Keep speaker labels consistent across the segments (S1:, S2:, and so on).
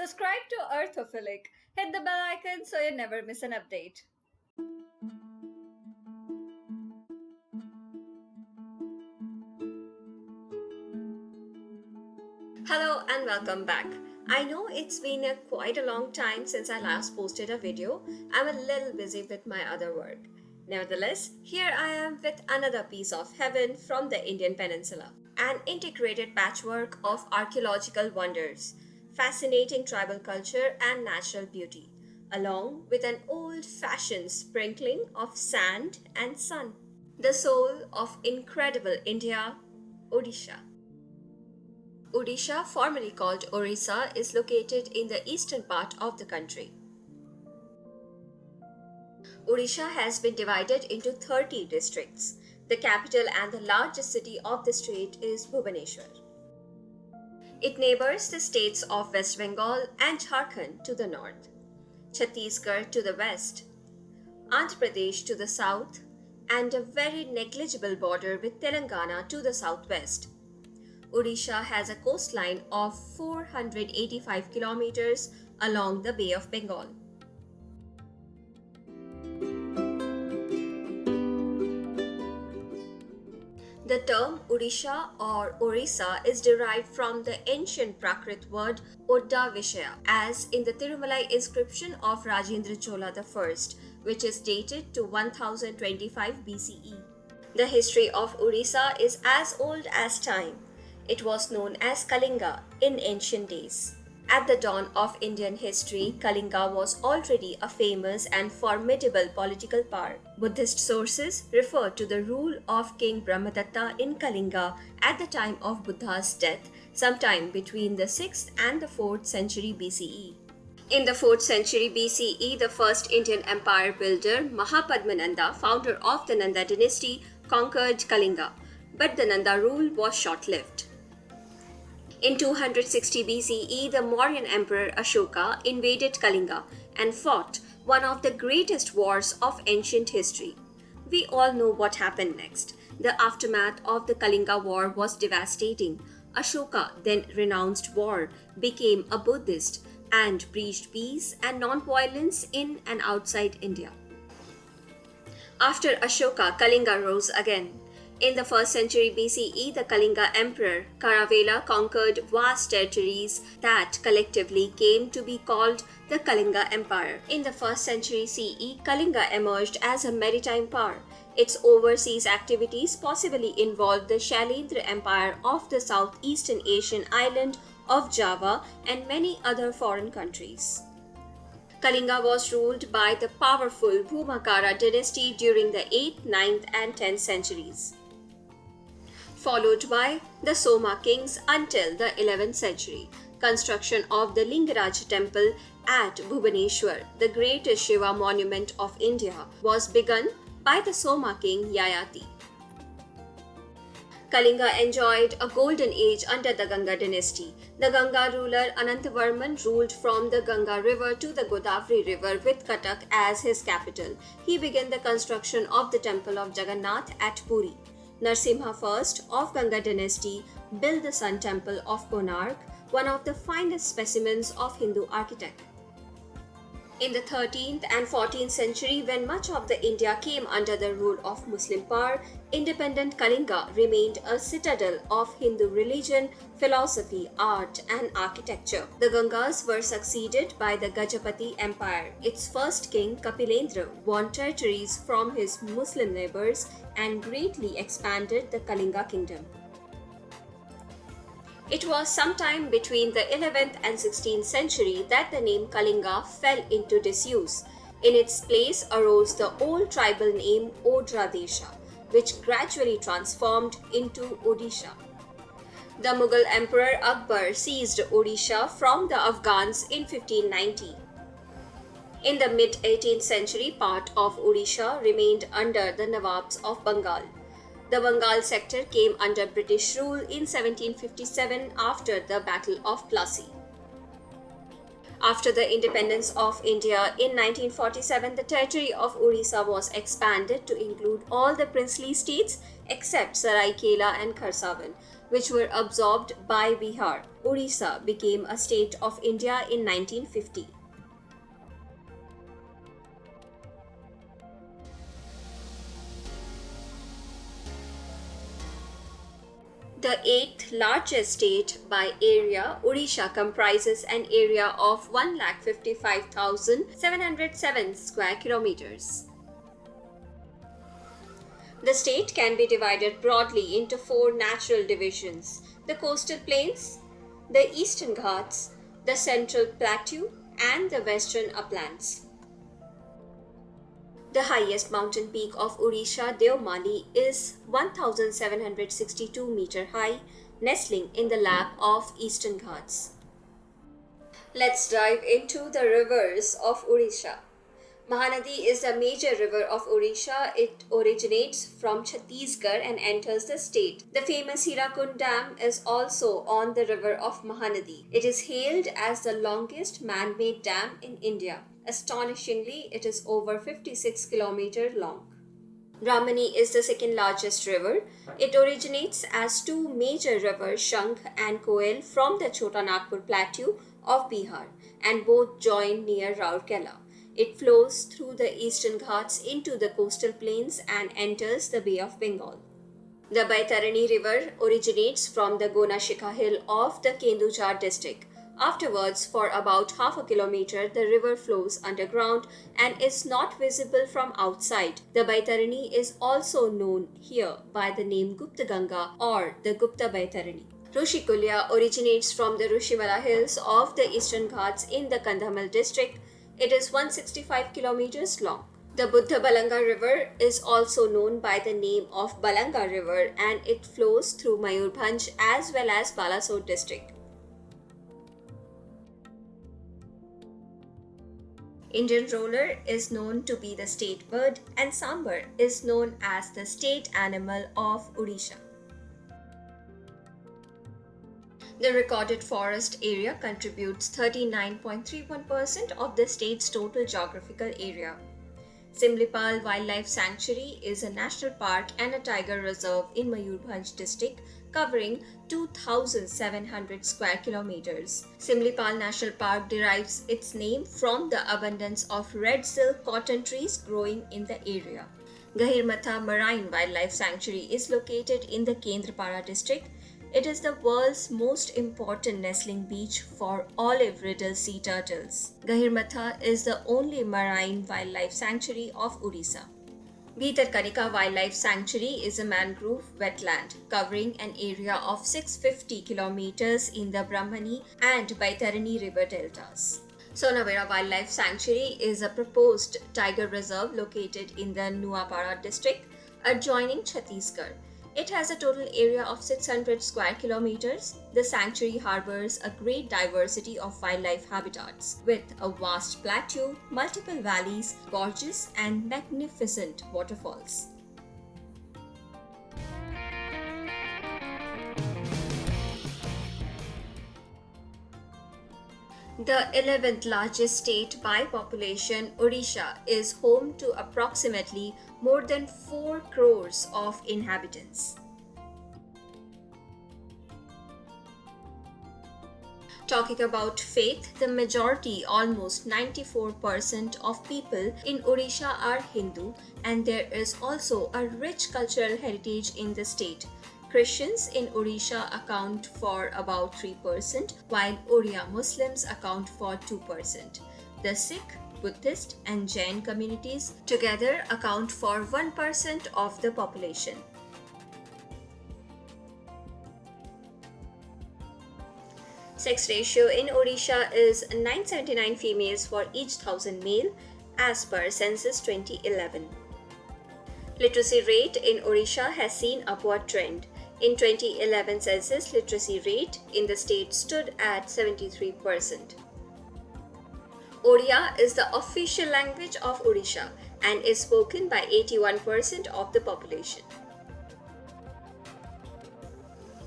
S1: Subscribe to Earthophilic. Hit the bell icon so you never miss an update. Hello and welcome back. I know it's been quite a long time since I last posted a video. I'm a little busy with my other work. Nevertheless, here I am with another piece of heaven from the Indian peninsula. An integrated patchwork of archaeological wonders, fascinating tribal culture, and natural beauty, along with an old fashioned sprinkling of sand and sun. The soul of incredible India, Odisha. Odisha, formerly called Orissa, is located in the eastern part of the country. Odisha has been divided into 30 districts. The capital and the largest city of the state is Bhubaneswar. It neighbors the states of West Bengal and Jharkhand to the north, Chhattisgarh to the west, Andhra Pradesh to the south, and a very negligible border with Telangana to the southwest. Odisha has a coastline of 485 kilometers along the Bay of Bengal. The term Odisha or Orissa is derived from the ancient Prakrit word Odda Vishaya, as in the Tirumalai inscription of Rajendra Chola I, which is dated to 1025 BCE. The history of Odisha is as old as time. It was known as Kalinga in ancient days. At the dawn of Indian history, Kalinga was already a famous and formidable political power. Buddhist sources refer to the rule of King Brahmadatta in Kalinga at the time of Buddha's death, sometime between the 6th and the 4th century BCE. In the 4th century BCE, the first Indian empire builder, Mahapadmananda, founder of the Nanda dynasty, conquered Kalinga, but the Nanda rule was short-lived. In 260 BCE, the Mauryan Emperor Ashoka invaded Kalinga and fought one of the greatest wars of ancient history. We all know what happened next. The aftermath of the Kalinga War was devastating. Ashoka then renounced war, became a Buddhist, and preached peace and non-violence in and outside India. After Ashoka, Kalinga rose again. In the 1st century BCE, the Kalinga Emperor Kharavela conquered vast territories that collectively came to be called the Kalinga Empire. In the 1st century CE, Kalinga emerged as a maritime power. Its overseas activities possibly involved the Shailendra Empire of the Southeastern Asian island of Java and many other foreign countries. Kalinga was ruled by the powerful Bhumakara dynasty during the 8th, 9th, and 10th centuries, followed by the Soma kings until the 11th century. Construction of the Lingaraja temple at Bhubaneswar, the greatest Shiva monument of India, was begun by the Soma king Yayati. Kalinga enjoyed a golden age under the Ganga dynasty. The Ganga ruler Anantavarman ruled from the Ganga river to the Godavari river with Cuttack as his capital. He began the construction of the temple of Jagannath at Puri. Narsimha I of Ganga dynasty built the Sun Temple of Konark, one of the finest specimens of Hindu architecture. In the 13th and 14th century, when much of the India came under the rule of Muslim power, independent Kalinga remained a citadel of Hindu religion, philosophy, art, and architecture. The Gangas were succeeded by the Gajapati Empire. Its first king, Kapilendra, won territories from his Muslim neighbors and greatly expanded the Kalinga kingdom. It was sometime between the 11th and 16th century that the name Kalinga fell into disuse. In its place arose the old tribal name Odra which gradually transformed into Odisha. The Mughal Emperor Akbar seized Odisha from the Afghans in 1590. In the mid-18th century, part of Odisha remained under the Nawabs of Bengal. The Bengal sector came under British rule in 1757 after the Battle of Plassey. After the independence of India in 1947, the territory of Odisha was expanded to include all the princely states except Saraikela and Kharsavan. which were absorbed by Bihar. Odisha became a state of India in 1950. The eighth largest state by area, Odisha comprises an area of 1,55,707 square kilometers. The state can be divided broadly into four natural divisions: the coastal plains, the eastern Ghats, the central plateau, and the western uplands. The highest mountain peak of Odisha, Deomali, is 1,762 meter high, nestling in the lap of Eastern Ghats. Let's dive into the rivers of Odisha. Mahanadi is the major river of Odisha. It originates from Chhattisgarh and enters the state. The famous Hirakund Dam is also on the river of Mahanadi. It is hailed as the longest man-made dam in India. Astonishingly, it is over 56 kilometers long. Brahmani is the second largest river. It originates as two major rivers, Shankh and Koel, from the Chota Nagpur plateau of Bihar, and both join near Rourkela. It flows through the eastern Ghats into the coastal plains and enters the Bay of Bengal. The Baitarani river originates from the Gonashika hill of the Kendujhar district. Afterwards, for about half a kilometer, the river flows underground and is not visible from outside. The Baitarani is also known here by the name Gupta Ganga or the Gupta Baitarani. Rushikulya originates from the Rushimala hills of the eastern Ghats in the Kandhamal district. It is 165 kilometers long. The Buddha Balanga river is also known by the name of Balanga river, and it flows through Mayurbhanj as well as Balasore district. Indian roller is known to be the state bird, and sambar is known as the state animal of Odisha. The recorded forest area contributes 39.31% of the state's total geographical area. Simlipal Wildlife Sanctuary is a national park and a tiger reserve in Mayurbhanj district, covering 2,700 square kilometers. Simlipal National Park derives its name from the abundance of red silk cotton trees growing in the area. Gahirmatha Marine Wildlife Sanctuary is located in the Kendrapara district. It is the world's most important nestling beach for olive-riddled sea turtles. Gahirmatha is the only marine wildlife sanctuary of Odisha. Bhitarkanika Wildlife Sanctuary is a mangrove wetland covering an area of 650 kilometers in the Brahmani and Baitarani river deltas. Sonavera Wildlife Sanctuary is a proposed tiger reserve located in the Nuapara district, adjoining Chhattisgarh. It has a total area of 600 square kilometers. The sanctuary harbors a great diversity of wildlife habitats with a vast plateau, multiple valleys, gorges, and magnificent waterfalls. The 11th largest state by population, Odisha is home to approximately more than 4 crores of inhabitants. Talking about faith, the majority, almost 94% of people in Odisha are Hindu, and there is also a rich cultural heritage in the state. Christians in Odisha account for about 3%, while Oriya Muslims account for 2%. The Sikh, Buddhist, and Jain communities together account for 1% of the population. Sex ratio in Odisha is 979 females for each 1,000 male as per Census 2011. Literacy rate in Odisha has seen upward trend. In 2011 census, literacy rate in the state stood at 73%. Odia is the official language of Odisha and is spoken by 81% of the population.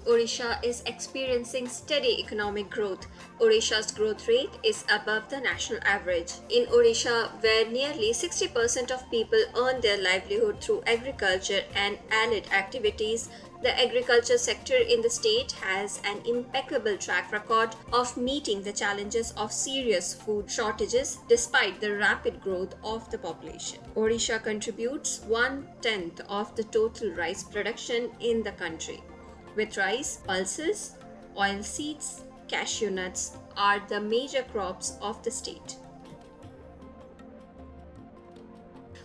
S1: Odisha is experiencing steady economic growth. Odisha's growth rate is above the national average. In Odisha, where nearly 60% of people earn their livelihood through agriculture and allied activities, The agriculture sector in the state has an impeccable track record of meeting the challenges of serious food shortages despite the rapid growth of the population. Odisha contributes 1/10 of the total rice production in the country. With rice, pulses, oilseeds, cashew nuts are the major crops of the state.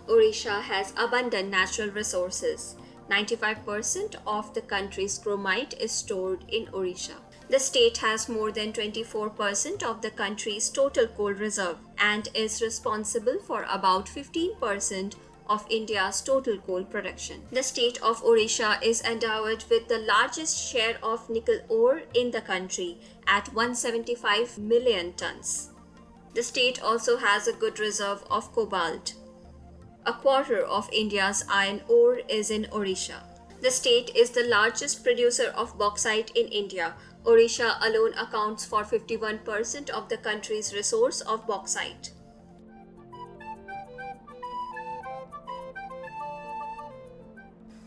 S1: Odisha has abundant natural resources. 95% of the country's chromite is stored in Odisha. The state has more than 24% of the country's total coal reserve and is responsible for about 15% of India's total coal production. The state of Odisha is endowed with the largest share of nickel ore in the country at 175 million tons. The state also has a good reserve of cobalt. A quarter of India's iron ore is in Odisha. The state is the largest producer of bauxite in India. Odisha alone accounts for 51% of the country's resource of bauxite.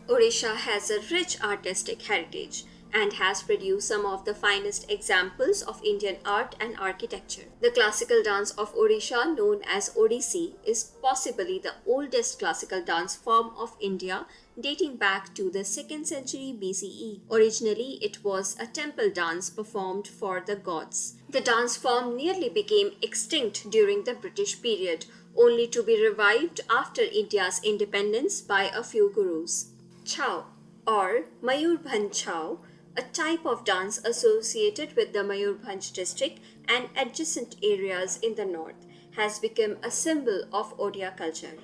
S1: Odisha has a rich artistic heritage and has produced some of the finest examples of Indian art and architecture. The classical dance of Odisha, known as Odissi, is possibly the oldest classical dance form of India, dating back to the 2nd century BCE. Originally, it was a temple dance performed for the gods. The dance form nearly became extinct during the British period, only to be revived after India's independence by a few gurus. Chau or Mayurbhanj Chau, a type of dance associated with the Mayurbhanj district and adjacent areas in the north, has become a symbol of Odia culture.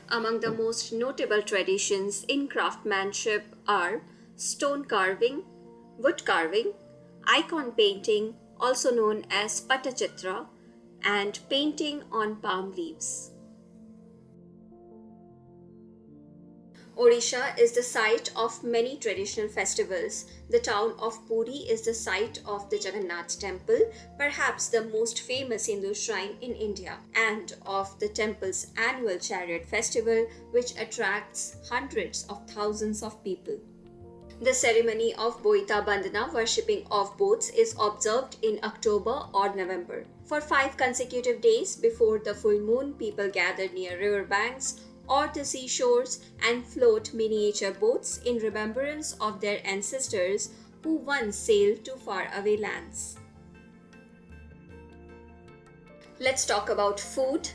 S1: Among the most notable traditions in craftsmanship are stone carving, wood carving, icon painting, also known as Patachitra, and painting on palm leaves. Odisha is the site of many traditional festivals. The town of Puri is the site of the Jagannath temple, perhaps the most famous Hindu shrine in India, and of the temple's annual chariot festival, which attracts hundreds of thousands of people. The ceremony of Boita Bandhana, worshipping of boats, is observed in October or November. For 5 consecutive days before the full moon, people gather near riverbanks or the seashores and float miniature boats in remembrance of their ancestors who once sailed to faraway lands. Let's talk about food.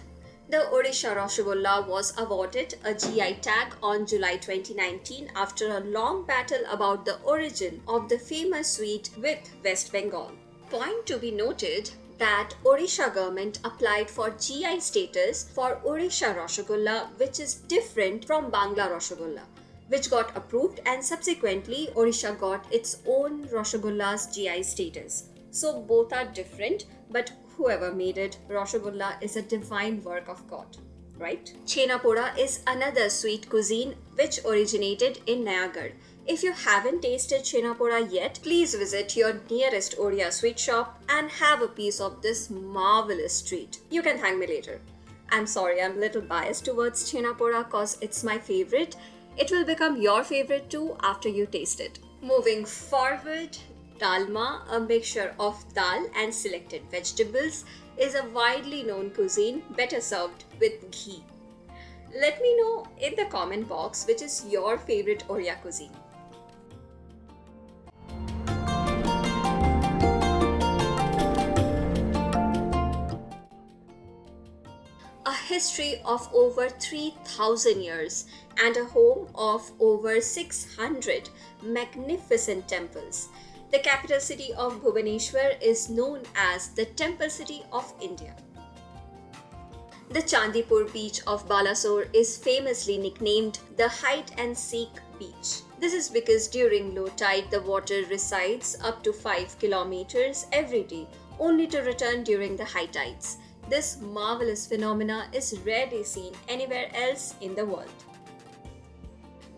S1: The Odisha Rasgulla was awarded a GI tag on July 2019 after a long battle about the origin of the famous sweet with West Bengal. Point to be noted that Odisha government applied for GI status for Odisha Rasgulla, which is different from Bangla Rasgulla, which got approved, and subsequently Odisha got its own Rasgulla's GI status. So both are different, but whoever made it, Rasgulla is a divine work of God, right? Chhena poda is another sweet cuisine which originated in Nayagarh. If you haven't tasted chhena poda yet, please visit your nearest Odia sweet shop and have a piece of this marvelous treat. You can thank me later. I'm sorry, I'm a little biased towards chhena poda cause it's my favorite. It will become your favorite too after you taste it. Moving forward, dalma, a mixture of dal and selected vegetables, is a widely known cuisine better served with ghee. Let me know in the comment box which is your favorite Odia cuisine. A history of over 3,000 years and a home of over 600 magnificent temples. The capital city of Bhubaneswar is known as the Temple City of India. The Chandipur beach of Balasore is famously nicknamed the Hide and Seek beach. This is because during low tide the water recedes up to 5 kilometers every day, only to return during the high tides. This marvelous phenomena is rarely seen anywhere else in the world.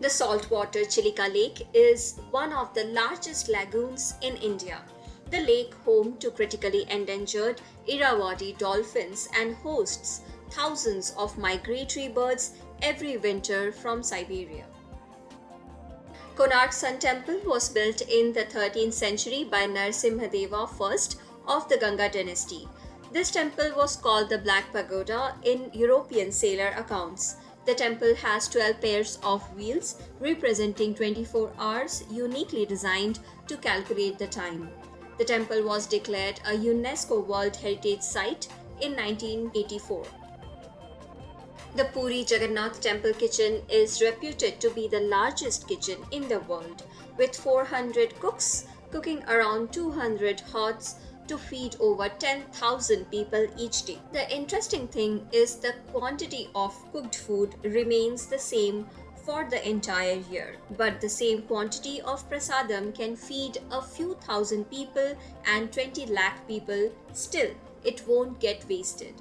S1: The saltwater Chilika Lake is one of the largest lagoons in India. The lake, home to critically endangered Irrawaddy dolphins and hosts thousands of migratory birds, every winter from Siberia. Konark Sun Temple was built in the 13th century by Narasimhadeva I of the Ganga dynasty. This temple was called the Black Pagoda in European sailor accounts. The temple has 12 pairs of wheels representing 24 hours, uniquely designed to calculate the time. The temple was declared a UNESCO World Heritage Site in 1984. The Puri Jagannath Temple kitchen is reputed to be the largest kitchen in the world, with 400 cooks cooking around 200 hots to feed over 10,000 people each day. The interesting thing is the quantity of cooked food remains the same for the entire year, but the same quantity of prasadam can feed a few thousand people and 20 lakh people. Still, it won't get wasted.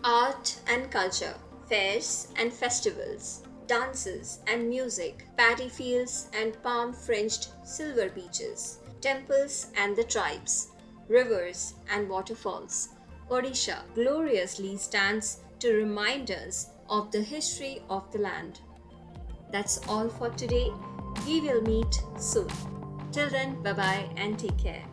S1: Art and culture, fairs and festivals, dances and music, paddy fields and palm fringed silver beaches, temples and the tribes, rivers and waterfalls. Odisha gloriously stands to remind us of the history of the land. That's all for today. We will meet soon. Till then, bye bye and take care.